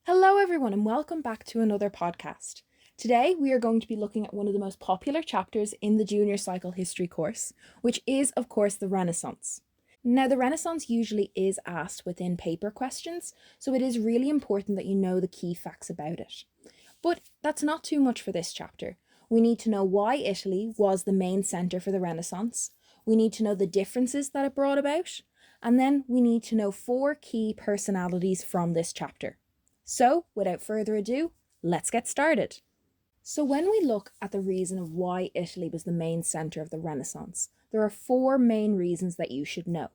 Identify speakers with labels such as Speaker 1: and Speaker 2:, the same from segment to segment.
Speaker 1: Hello, everyone, and welcome back to another podcast. Today, we are going to be looking at one of the most popular chapters in the junior cycle history course, which is, of course, the Renaissance. Now, the Renaissance usually is asked within paper questions, so it is really important that you know the key facts about it. But that's not too much for this chapter. We need to know why Italy was the main centre for the Renaissance. We need to know the differences that it brought about. And then we need to know 4 key personalities from this chapter. So, without further ado, let's get started. So, when we look at the reason of why Italy was the main centre of the Renaissance, there are 4 main reasons that you should know.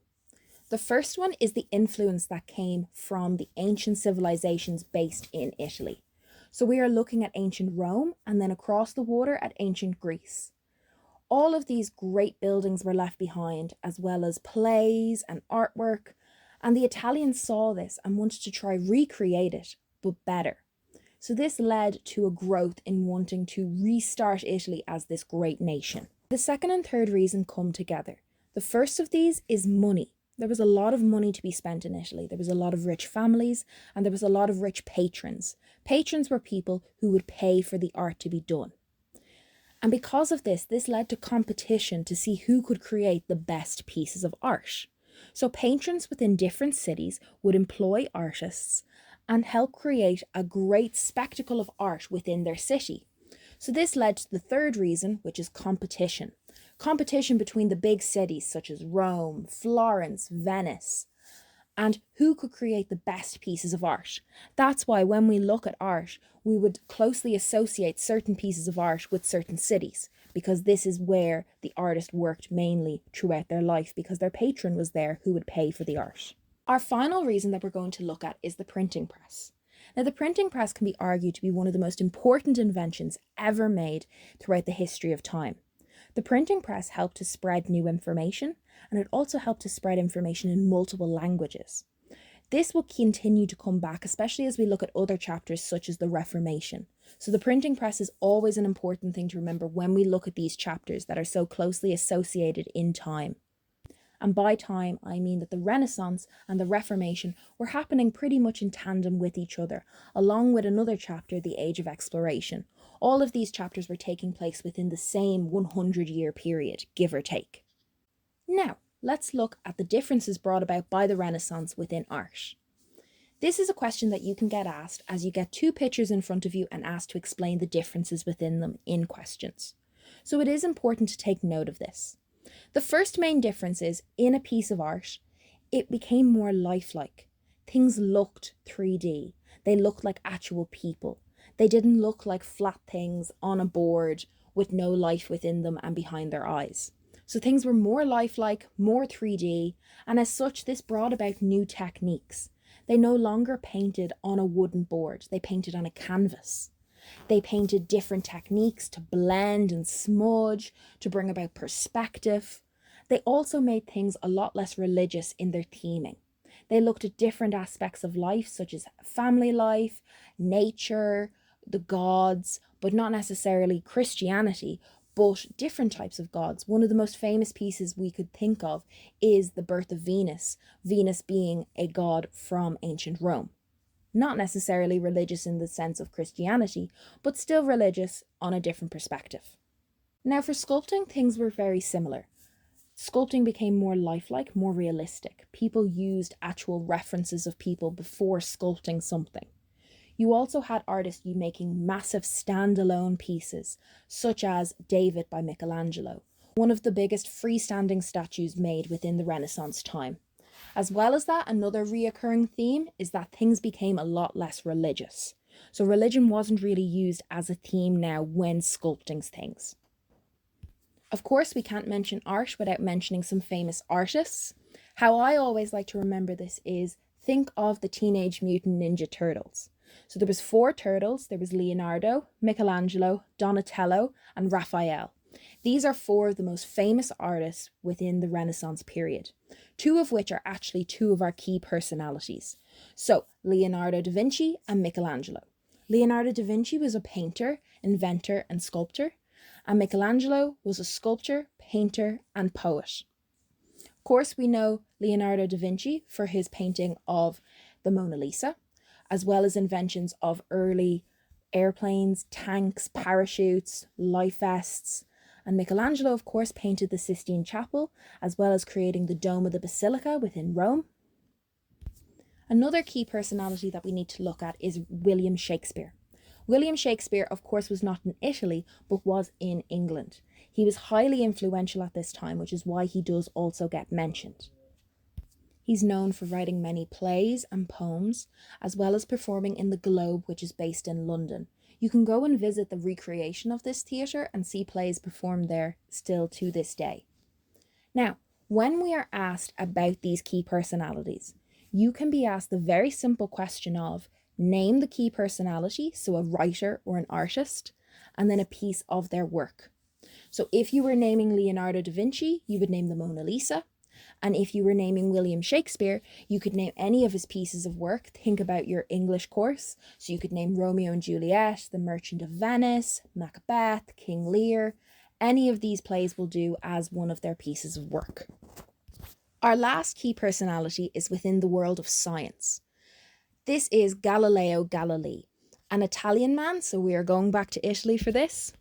Speaker 1: The first one is the influence that came from the ancient civilizations based in Italy. So, we are looking at ancient Rome and then across the water at ancient Greece. All of these great buildings were left behind, as well as plays and artwork, and the Italians saw this and wanted to try recreate it, but better. So this led to a growth in wanting to restart Italy as this great nation. The second and third reason come together. The first of these is money. There was a lot of money to be spent in Italy. There was a lot of rich families and there was a lot of rich patrons. Patrons were people who would pay for the art to be done. And because of this led to competition to see who could create the best pieces of art. So patrons within different cities would employ artists and help create a great spectacle of art within their city. So this led to the third reason, which is competition. Competition between the big cities such as Rome, Florence, Venice, and who could create the best pieces of art. That's why when we look at art, we would closely associate certain pieces of art with certain cities, because this is where the artist worked mainly throughout their life, because their patron was there who would pay for the art. Our final reason that we're going to look at is the printing press. Now, the printing press can be argued to be one of the most important inventions ever made throughout the history of time. The printing press helped to spread new information, and it also helped to spread information in multiple languages. This will continue to come back, especially as we look at other chapters such as the Reformation. So the printing press is always an important thing to remember when we look at these chapters that are so closely associated in time. And by time, I mean that the Renaissance and the Reformation were happening pretty much in tandem with each other, along with another chapter, the Age of Exploration. All of these chapters were taking place within the same 100-year period, give or take. Now, let's look at the differences brought about by the Renaissance within art. This is a question that you can get asked as you get 2 pictures in front of you and asked to explain the differences within them in questions. So it is important to take note of this. The first main difference is, in a piece of art, it became more lifelike. Things looked 3D. They looked like actual people. They didn't look like flat things on a board with no life within them and behind their eyes. So things were more lifelike, more 3D, and as such, this brought about new techniques. They no longer painted on a wooden board, they painted on a canvas. They painted different techniques to blend and smudge, to bring about perspective. They also made things a lot less religious in their theming. They looked at different aspects of life, such as family life, nature, the gods, but not necessarily Christianity, but different types of gods. One of the most famous pieces we could think of is the birth of Venus, Venus being a god from ancient Rome. Not necessarily religious in the sense of Christianity, but still religious on a different perspective. Now, for sculpting, things were very similar. Sculpting became more lifelike, more realistic. People used actual references of people before sculpting something. You also had artists making massive standalone pieces, such as David by Michelangelo, one of the biggest freestanding statues made within the Renaissance time. As well as that, another reoccurring theme is that things became a lot less religious. So religion wasn't really used as a theme now when sculpting things. Of course, we can't mention art without mentioning some famous artists. How I always like to remember this is think of the Teenage Mutant Ninja Turtles. So there was 4 turtles. There was Leonardo, Michelangelo, Donatello, and Raphael. These are 4 of the most famous artists within the Renaissance period, 2 of which are actually 2 of our key personalities. So Leonardo da Vinci and Michelangelo. Leonardo da Vinci was a painter, inventor, and sculptor, and Michelangelo was a sculptor, painter, and poet. Of course, we know Leonardo da Vinci for his painting of the Mona Lisa, as well as inventions of early airplanes, tanks, parachutes, life vests. And Michelangelo, of course, painted the Sistine Chapel, as well as creating the Dome of the Basilica within Rome. Another key personality that we need to look at is William Shakespeare. William Shakespeare, of course, was not in Italy, but was in England. He was highly influential at this time, which is why he does also get mentioned. He's known for writing many plays and poems, as well as performing in the Globe, which is based in London. You can go and visit the recreation of this theatre and see plays performed there still to this day. Now, when we are asked about these key personalities, you can be asked the very simple question of name the key personality, so a writer or an artist, and then a piece of their work. So if you were naming Leonardo da Vinci, you would name the Mona Lisa. And if you were naming William Shakespeare, you could name any of his pieces of work. Think about your English course. So you could name Romeo and Juliet, The Merchant of Venice, Macbeth, King Lear. Any of these plays will do as one of their pieces of work. Our last key personality is within the world of science. This is Galileo Galilei, an Italian man, so we are going back to Italy for this.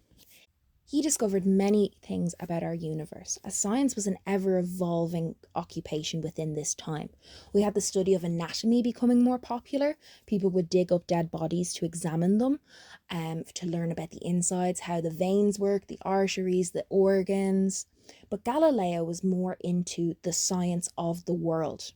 Speaker 1: He discovered many things about our universe, as science was an ever-evolving occupation within this time. We had the study of anatomy becoming more popular. People would dig up dead bodies to examine them, to learn about the insides, how the veins work, the arteries, the organs. But Galileo was more into the science of the world.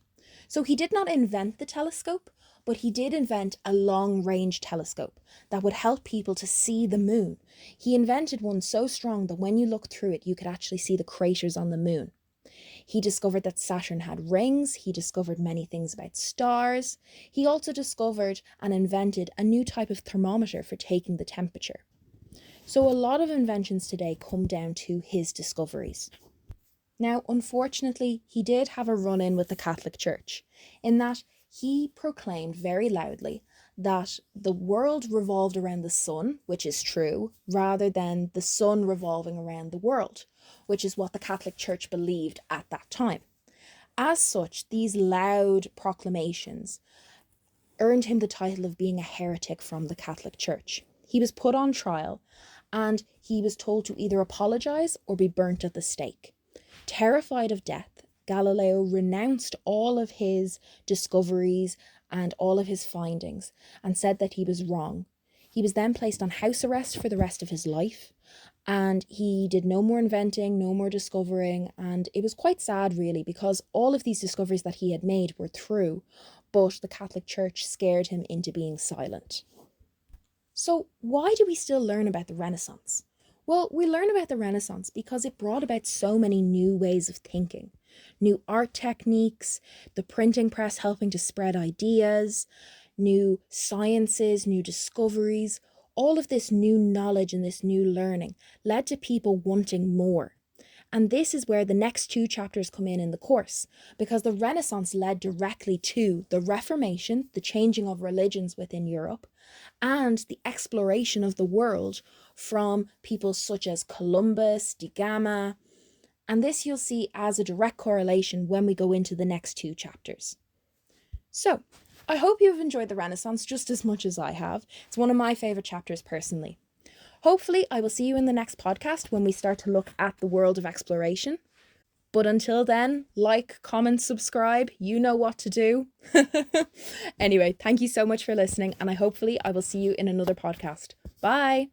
Speaker 1: So he did not invent the telescope, but he did invent a long-range telescope that would help people to see the moon. He invented one so strong that when you looked through it, you could actually see the craters on the moon. He discovered that Saturn had rings. He discovered many things about stars. He also discovered and invented a new type of thermometer for taking the temperature. So a lot of inventions today come down to his discoveries. Now, unfortunately, he did have a run-in with the Catholic Church, in that he proclaimed very loudly that the world revolved around the sun, which is true, rather than the sun revolving around the world, which is what the Catholic Church believed at that time. As such, these loud proclamations earned him the title of being a heretic from the Catholic Church. He was put on trial and he was told to either apologise or be burnt at the stake. Terrified of death, Galileo renounced all of his discoveries and all of his findings and said that he was wrong. He was then placed on house arrest for the rest of his life, and he did no more inventing, no more discovering, and it was quite sad really, because all of these discoveries that he had made were true, but the Catholic Church scared him into being silent. So why do we still learn about the Renaissance? Well, we learn about the Renaissance because it brought about so many new ways of thinking. New art techniques, the printing press helping to spread ideas, new sciences, new discoveries. All of this new knowledge and this new learning led to people wanting more. And this is where the next two chapters come in the course, because the Renaissance led directly to the Reformation, the changing of religions within Europe, and the exploration of the world from people such as Columbus, Da Gama, and this you'll see as a direct correlation when we go into the next two chapters. So, I hope you've enjoyed the Renaissance just as much as I have. It's one of my favourite chapters personally. Hopefully, I will see you in the next podcast when we start to look at the world of exploration. But until then, like, comment, subscribe, you know what to do. Anyway, thank you so much for listening, and I will see you in another podcast. Bye!